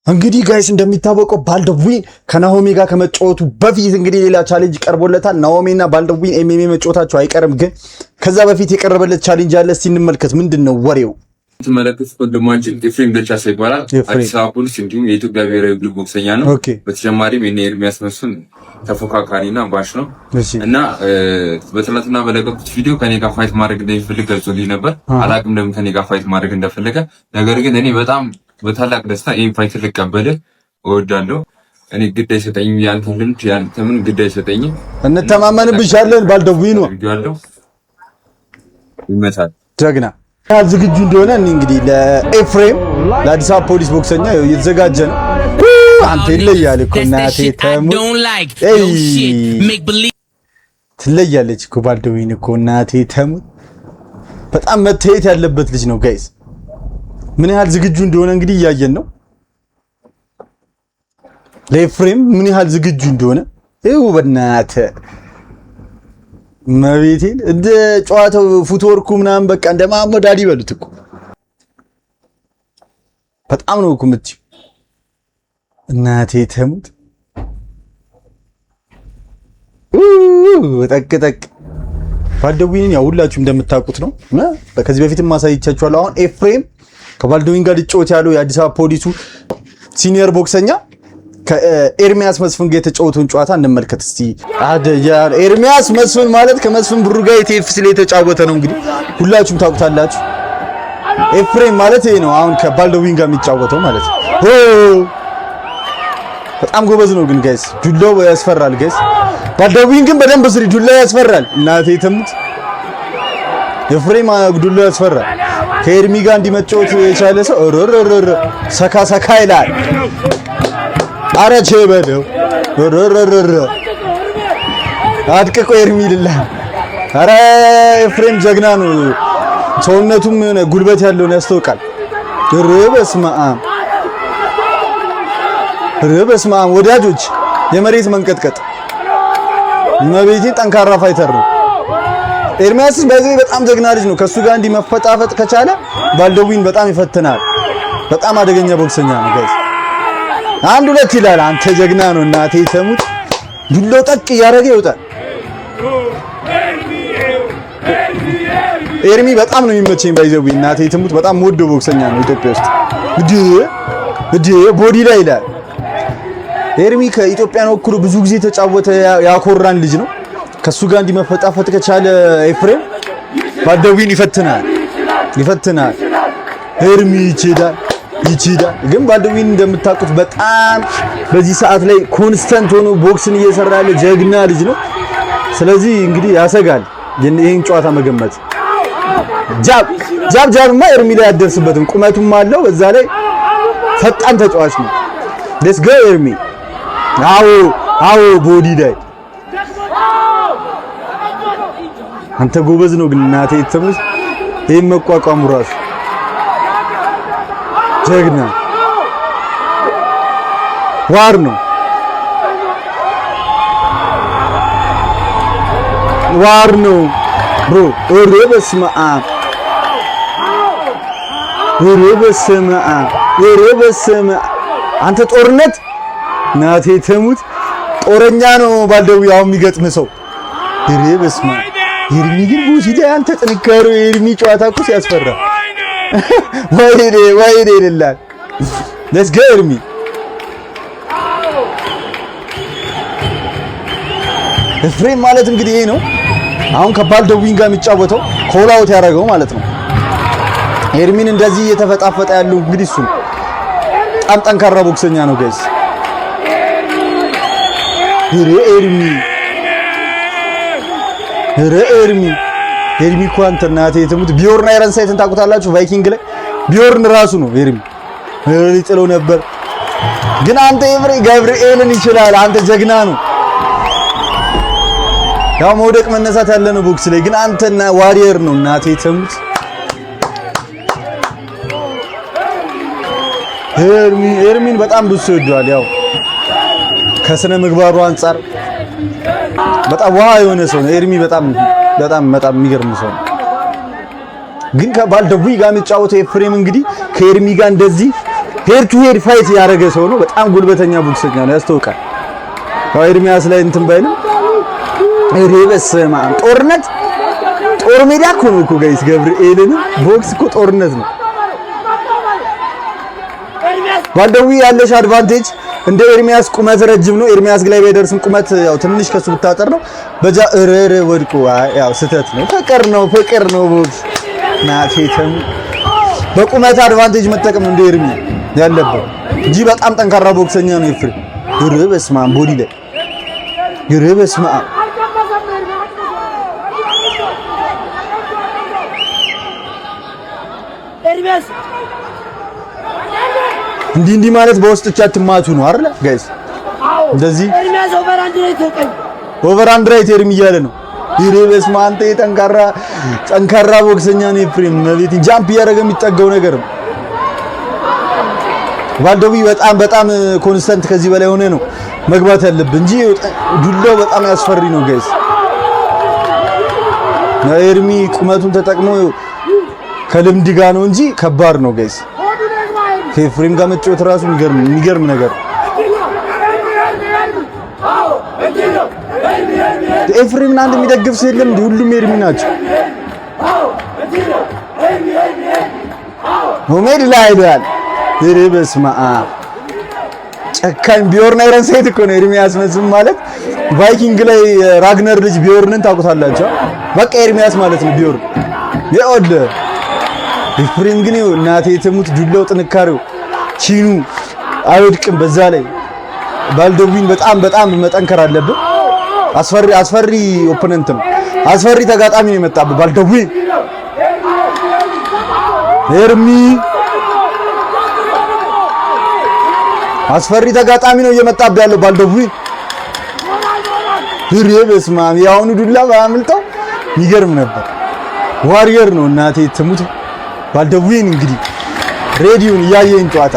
እንግዲህ ጋይስ እንደሚታወቀው ባልደዊን ከናሆሚ ጋር ከመጫወቱ በፊት እንግዲህ ሌላ ቻሌንጅ ቀርቦለታል። ናሆሚና ባልደዊን ኤምኤምኤ መጫወታቸው አይቀርም፣ ግን ከዛ በፊት የቀረበለት ቻሌንጅ አለ። እስቲ እንመልከት። ምንድነው ወሬው? ተመለከቱ። ወንድማችን ኤፍሬም ደቻሳ ይባላል። አዲስ አበባ ፖሊስ እንዲሁም የኢትዮጵያ ብሔራዊ ቡድን ቦክሰኛ ነው። በተጨማሪም የኔ ኤርሚያስ መስፍን ተፎካካሪና ባሽ ነው እና በትናንትና በለቀቁት ቪዲዮ ከኔ ጋር ፋይት ማድረግ እንደሚፈልግ ገልጾልኝ ነበር። አላቅም ለምን ከኔ ጋር ፋይት ማድረግ እንደፈለገ፣ ነገር ግን እኔ በጣም በታላቅ ደስታ ይሄን ፋይት ልቀበልህ እወዳለሁ። እኔ ግድ አይሰጠኝም፣ ያንተ ልምድ ያንተ ምን ግድ አይሰጠኝም። እንተማመንብሻለን። ባልደዊን ነው ይመታል ጀግና ዝግጁ እንደሆነ እንግዲህ ለኤፍሬም ለአዲስ አበባ ፖሊስ ቦክሰኛ እየተዘጋጀ ነው። አንተ ይለያል እኮ እናቴ ትለያለች እኮ ባልደዊን እኮ እናቴ ተሙት። በጣም መታየት ያለበት ልጅ ነው ጋይስ። ምን ያህል ዝግጁ እንደሆነ እንግዲህ እያየን ነው። ለኤፍሬም ምን ያህል ዝግጁ እንደሆነ ይኸው በእናተ መቤቴን እንደ ጨዋታው ፉትወርኩ ምናምን በቃ እንደ መሐመድ አሊ በሉት እኮ በጣም ነው እኮ የምትይው እናቴ ተሙት። ጠቅ ባልደዊን ያው ሁላችሁም እንደምታውቁት ነው። ከዚህ በፊትም ማሳይቻችኋለሁ። አሁን ኤፍሬም ከባልደዊን ጋር ሊጫወት ያለው የአዲስ አበባ ፖሊሱ ሲኒየር ቦክሰኛ ከኤርሚያስ መስፍን ጋር የተጫወተውን ጨዋታ እንመልከት እስቲ። ኤርሚያስ መስፍን ማለት ከመስፍን ብሩ ጋር የቲኤፍሲ ላይ የተጫወተ ነው። እንግዲህ ሁላችሁም ታውቁታላችሁ። ኤፍሬም ማለት ይሄ ነው አሁን ከባልደዊን ጋር የሚጫወተው ማለት ነው። በጣም ጎበዝ ነው ግን ጋይስ፣ ዱላው ያስፈራል ጋይስ። ባልደዊን ግን በደንብ ስሪ፣ ዱላው ያስፈራል እናቴ ተሙት። ኤፍሬም ዱላው ያስፈራል። ከኤርሚ ጋር እንዲመጫወት የቻለ ሰው ሰካ ሰካ ይላል። አረቼ በለው አድቅቆ ኤርሚ ይላል። አረ ኤፍሬም ጀግና ነው። ሰውነቱም የሆነ ጉልበት ያለውን ያስተውቃል። በስመ አብ ወዳጆች፣ የመሬት መንቀጥቀጥ መቤቴ ጠንካራ ፋይተር ነው። ኤርሚያስ በዚህ በጣም ጀግና ልጅ ነው። ከሱ ጋር እንዲህ መፈጣፈጥ ከቻለ ባልደዊን በጣም ይፈትናል። በጣም አደገኛ ቦክሰኛ ነው ጋይስ። አንድ ሁለት ይላል። አንተ ጀግና ነው እናቴ ተሙት። ዱላው ጠቅ እያደረገ ይወጣል። ኤርሚ በጣም ነው የሚመቸኝ ባይዘው እናቴ ተሙት። በጣም ወዶ ቦክሰኛ ነው ኢትዮጵያ ውስጥ እዲ ቦዲ ላይ ይላል። ኤርሚ ከኢትዮጵያን ወክሎ ብዙ ጊዜ ተጫወተ። ያኮራን ልጅ ነው። ከሱ ጋር እንዲመፈጣፈጥ ከቻለ ኤፍሬም ባልደዊን ይፈትናል። ኤርሚ ይችላል። ግን ባልደዊን እንደምታውቁት በጣም በዚህ ሰዓት ላይ ኮንስታንት ሆኖ ቦክስን እየሰራ ያለ ጀግና ልጅ ነው። ስለዚህ እንግዲህ ያሰጋል ይሄን ጨዋታ መገመት። ጃብማ ኤርሚ ላይ ያደርስበትም ቁመቱም አለው። በዛ ላይ ፈጣን ተጫዋች ነው። ሌትስ ጎ ኤርሚ። አዎ ቦዲ ላይ አንተ ጎበዝ ነው ግን እናቴ ተሙት። ይሄን መቋቋሙ ራሱ ጀግና ዋር ነው ብሮ። በስመ አብ አንተ ጦርነት እናቴ ተሙት። ጦረኛ ነው ባልደዊ አሁን የሚገጥም ሰው። በስመ አብ ኤርሚ ግን ቦሲዳ አንተ ጥንካሬው ኤርሚ ጨዋታ እኮ ሲያስፈራ ወይኔ ይላል። ሌትስ ጎ ኤርሚ። ኤፍሬም ማለት እንግዲህ ይሄ ነው አሁን ከባልደዊን ጋር የሚጫወተው ኮል አውት ያደረገው ማለት ነው። ኤርሚን እንደዚህ እየተፈጣፈጠ ያለው እንግዲህ እሱ በጣም ጠንካራ ቦክሰኛ ነው ጋይስ። ኤርሚ እኮ አንተ እናቴ ትሙት። ቢዮርን አይረንሳይትን ታውቁታላችሁ? ቫይኪንግ ላይ ቢዮርን ራሱ ነው ኤርሚ። ጥለው ነበር ግን አንተ ገብርኤልን ይችላል። አንተ ጀግና ነው። ያው መውደቅ መነሳት ያለ ነው ቦክስ ላይ ግን አንተና ዋሪየር ነው እናቴ ትሙት። ኤርሚን በጣም ብዙ ይወደዋል። ያው ከስነ ምግባሩ አንፃር በጣም ውሃ የሆነ ሰው ነው ኤርሚ። በጣም የሚገርም ሰው ነው። ግን ከባልደዊ ጋር የሚጫወተው ኤፍሬም እንግዲህ ከኤርሚ ጋር እንደዚህ ሄድ ቱ ሄድ ፋይት ያደረገ ሰው ነው። በጣም ጉልበተኛ ቦክሰኛ ነው፣ ያስታውቃል። ኤርሚያስ ላይ እንትን ባይልም በስመ አብ ጦርነት ጦር ሜዳ እኮ ነው እኮ ጋይስ፣ ገብርኤልን ቦክስ እኮ ጦርነት ነው። ባልደዊ ያለሽ አድቫንቴጅ እንደ ኤርሚያስ ቁመት ረጅም ነው። ኤርሚያስ ላይ ባይደርስም ቁመት ያው ትንሽ ከሱ ብታጠር ነው። በጃ ወድቆ ያው ስህተት ነው። ፍቅር ነው ቦክስ ናቴተም በቁመት አድቫንቴጅ መጠቀም እንደ ኤርሚ ያለበት እንጂ በጣም ጠንካራ ቦክሰኛ ነው ኤፍሬም። በስመ አብ ቦዲ ላይ በስመ አብ እንዲህ ማለት በውስጥ ቻት ማቱ ነው አይደል ጋይስ? እንደዚህ ኦቨር አንድ ራይት ኤርሚ እያለ ነው። በስመ አብ አንተ ጠንካራ ቦክሰኛ ነው ኤፍሬም። ማለት ጃምፕ እያደረገ የሚጠጋው ነገር ነው። ባልደዊ በጣም ኮንስተንት ከዚህ በላይ ሆነ ነው መግባት ያለብን እንጂ ዱላው በጣም ያስፈሪ ነው ጋይስ። ኤርሚ ቁመቱን ተጠቅሞ ከልምድ ጋር ነው እንጂ ከባድ ነው ጋይስ። ከኤፍሬም ጋር መጫወት ራሱ የሚገርም ነገር። ኤፍሬምን አንድ የሚደግፍ ሰው የለም፣ ሁሉም ኤርሚ ናቸው። ሆሜድ ላይ አይደል? በስመ አብ ጨካኝ ቢዮርን አይረን ሴት እኮ ነው ኤርሚያስ መስም ማለት። ቫይኪንግ ላይ ራግነር ልጅ ቢዮርንን ታውቁታላችሁ? በቃ ኤርሚያስ ማለት ነው ቢዮርን የኦል ኤፍሬም ግን እናቴ ትሙት ዱላው ጥንካሬው ቺኑ አይወድቅም። በዛ ላይ ባልደዊን በጣም መጠንከር አለብን። አስፈሪ ኦፖነንት ነው፣ አስፈሪ ተጋጣሚ ነው የመጣብህ ባልደዊ። ኤርሚ አስፈሪ ተጋጣሚ ነው እየመጣብህ ያለው ባልደዊ። በስመ አብ ያሁኑ ዱላ ባያመልጠው ይገርም ነበር። ዋሪየር ነው እናቴ ትሙት ባልደዊን። እንግዲህ ሬዲዮን እያየን ጨዋታ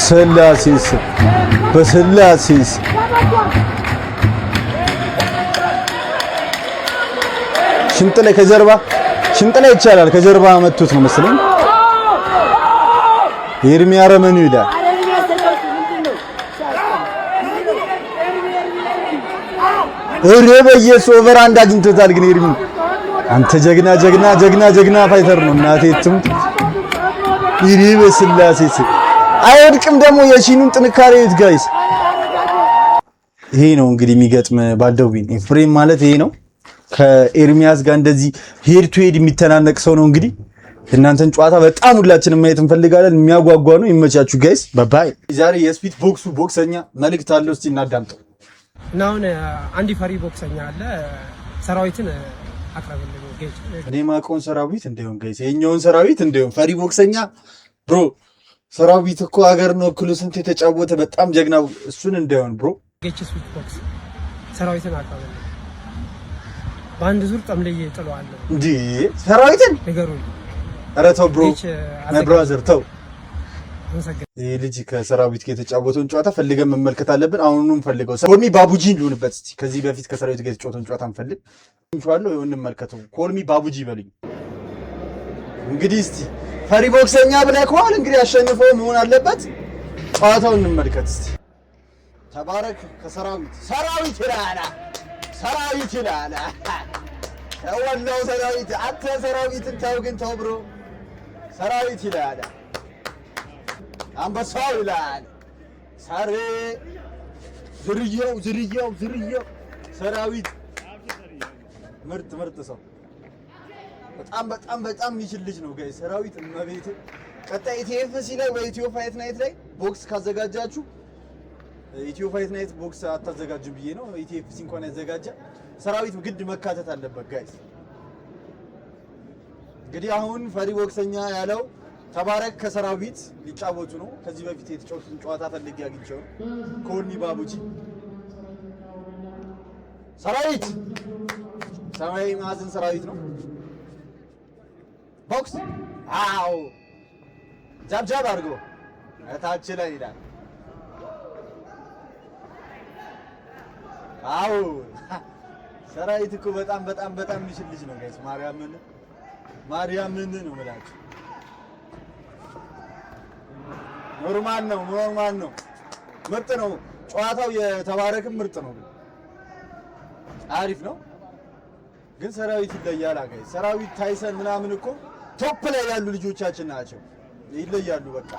ስላሴስ በስላሴስ ሽንጥ ላይ ይቻላል። ከጀርባ መቱት ነው መሰለኝ። ኤርሚ አረመኑ ይላል። በየሱ ኦቨር አንድ አግኝቶታል። ግን ኤርሚ አንተ ጀግና ፋይተር ነው እናቴ ትሙት። በስላሴስ አይወድቅም ደግሞ የሺኑን ጥንካሬ ይት ጋይስ። ይሄ ነው እንግዲህ የሚገጥም ባልደዊን ኤፍሬም ማለት ይሄ ነው። ከኤርሚያስ ጋር እንደዚህ ሄድ ቱ ሄድ የሚተናነቅ ሰው ነው። እንግዲህ እናንተን ጨዋታ በጣም ሁላችንም ማየት እንፈልጋለን። የሚያጓጓ ነው። ይመቻችሁ ጋይስ። ባይ። ዛሬ የስፒድ ቦክሱ ቦክሰኛ መልእክት አለው። እስቲ እናዳምጠው። እና አሁን አንድ ፈሪ ቦክሰኛ አለ። ሰራዊትን አቅርብልኝ ጌጅ። እኔ ማቆን ሰራዊት እንደሆን ጋይስ፣ የኛውን ሰራዊት እንደሆን ፈሪ ቦክሰኛ ብሮ። ሰራዊት እኮ ሀገር ነው እኩል ስንት የተጫወተ በጣም ጀግና፣ እሱን እንደሆን ብሮ። ጌች ስፒድ ቦክስ ሰራዊትን አቅርብልኝ። በአንድ ዙር ጠምልዬ ጥለዋለሁ። እንዴ ሰራዊትን ንገሩኝ። ኧረ ተው ብሮ፣ ማይ ብራዘር ተው። ይሄ ልጅ ከሰራዊት ጋር የተጫወተውን ጨዋታ ፈልገን መመልከት አለብን። አሁኑም ፈልገው ኮልሚ ባቡጂ ሊሆንበት እስቲ ከዚህ በፊት ከሰራዊት ጋር የተጫወተውን ጨዋታ እንፈልግ እንኳን ነው እንመልከተው። ኮልሚ ባቡጂ በሉኝ እንግዲህ። እስቲ ፈሪ ቦክሰኛ ብለህ ከሆነ እንግዲህ አሸንፈው መሆን አለበት። ጨዋታውን እንመልከት እስቲ። ተባረክ ከሰራዊት ይላል ወላሂ ሰራዊት አንተ ሰራዊትን ተው ግን ተው ብሮ። ሰራዊት ይላል አንበሳው ይላል ሳሬ ዝርያው ሰራዊት ምርጥ ሰው በጣም የሚችል ልጅ ነው ጋይ ሰራዊት እመቤት። ቀጣይ ኢቲኤፍሲ ላይ በኢትዮ ፋይት ናይት ላይ ቦክስ ካዘጋጃችሁ፣ ኢትዮ ፋይት ናይት ቦክስ አታዘጋጁ ብዬ ነው። ኢቲኤፍሲ እንኳን ያዘጋጃ ሰራዊት ግድ መካተት አለበት ጋይስ። እንግዲህ አሁን ፈሪ ቦክሰኛ ያለው ተባረክ ከሰራዊት ሊጫወቱ ነው። ከዚህ በፊት የተጫወቱትን ጨዋታ ፈልጌ አግኝቼው ኮልሚ ባቡጂ ሰራዊት ሰማያዊ ማዕዘን ሰራዊት ነው ቦክስ። አዎ ጃብጃብ አድርጎ እታች ላይ ይላል። አዎ ሰራዊት እኮ በጣም በጣም በጣም የሚችል ልጅ ነው ጋይስ። ማርያምን ነው የምላችሁ። ኖርማል ነው ምርጥ ነው ጨዋታው። የተባረክም ምርጥ ነው አሪፍ ነው። ግን ሰራዊት ይለያል ጋይስ። ሰራዊት ታይሰን ምናምን እኮ ቶፕ ላይ ያሉ ልጆቻችን ናቸው። ይለያሉ በቃ።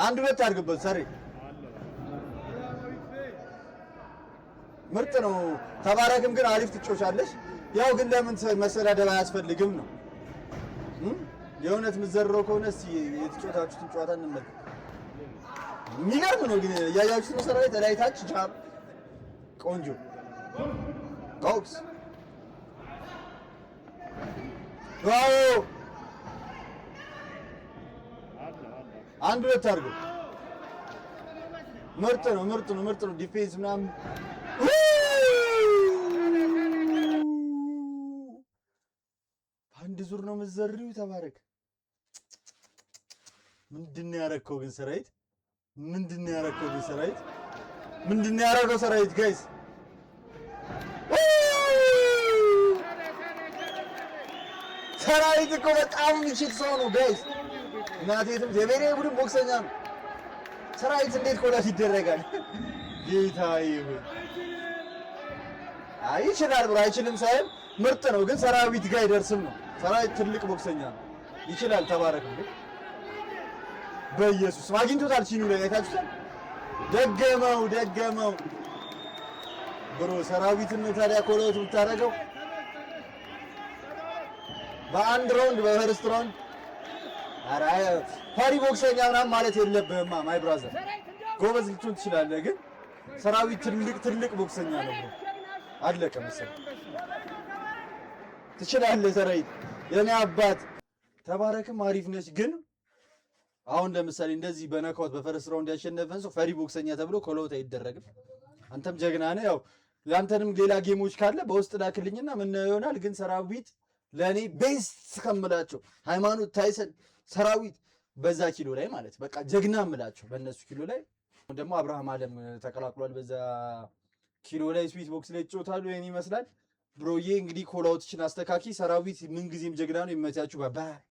አንድ ሁለት አድርግበት ሰሪ ምርጥ ነው። ተባረክም ግን አሪፍ ትጮቻለሽ። ያው ግን ለምን መሰዳደብ አያስፈልግም ነው የእውነት የምትዘርረው ከሆነ እስኪ የተጫወታችሁትን ጨዋታ እንመልከት። የሚገርም ነው ግን እያያችሁት ነው። ሰራዊት ላይ ታች ጃብ ቆንጆ ጎክስ ዋው አንድ ሁለት አድርጎ ምርጥ ነው ዲፌንስ ምናምን አንድ ዙር ነው የምትዘሪው። ተባረክ። ምንድነው ያደረከው ግን ሰራዊት? ምንድነው ያደረገው ሰራዊት ጋይስ? ሰራዊት እኮ በጣም የሚችል ሰው ነው ጋይስ። እናቴትም የብሔራዊ ቡድን ቦክሰኛ ነው ሰራዊት። እንዴት ኮላሽ ይደረጋል? ጌታዬ ሆይ ይችላል ብሎ አይችልም ሳይል ምርጥ ነው ግን ሰራዊት ጋር አይደርስም ነው። ሰራዊት ትልቅ ቦክሰኛ ነው ይችላል። ተባረክ እንዴ በኢየሱስ አግኝቶታል። ሲኑ ላይ አይታችሁታል። ደገመው ብሮ ሰራዊትን ነው ታዲያ ኮሎት የምታደርገው በአንድ ራውንድ በፈርስት ራውንድ። ኧረ ፓሪ ቦክሰኛ ምናምን ማለት የለብህማ ማይ ብራዘር። ጎበዝ ልትሆን ትችላለህ ግን ሰራዊት ትልቅ ቦክሰኛ ነው ብሮ አለቀ መሰለኝ። ትችላለህ ሰራዊት የኔ አባት። ተባረክም አሪፍ ነች ግን አሁን ለምሳሌ እንደዚህ በነካውት በፈረስ ራውንድ ያሸነፈን ሰው ፈሪ ቦክሰኛ ተብሎ ኮሎት አይደረግም። አንተም ጀግና ነህ። ያው ያንተንም ሌላ ጌሞች ካለ በውስጥ ላክልኝና ምን ይሆናል። ግን ሰራዊት ለኔ ቤስት ከምላቸው ሃይማኖት፣ ታይሰን፣ ሰራዊት በዛ ኪሎ ላይ ማለት በቃ ጀግና ምላቸው በእነሱ ኪሎ ላይ ደግሞ አብርሃም አለም ተቀላቅሏል። በዛ ኪሎ ላይ ስዊት ቦክስ ላይ ይጫወታሉ። ይሄን ይመስላል ብሮዬ። እንግዲህ ኮላውትችን አስተካኪ። ሰራዊት ምን ጊዜም ጀግና ነው። ይመቻችሁ። ባይ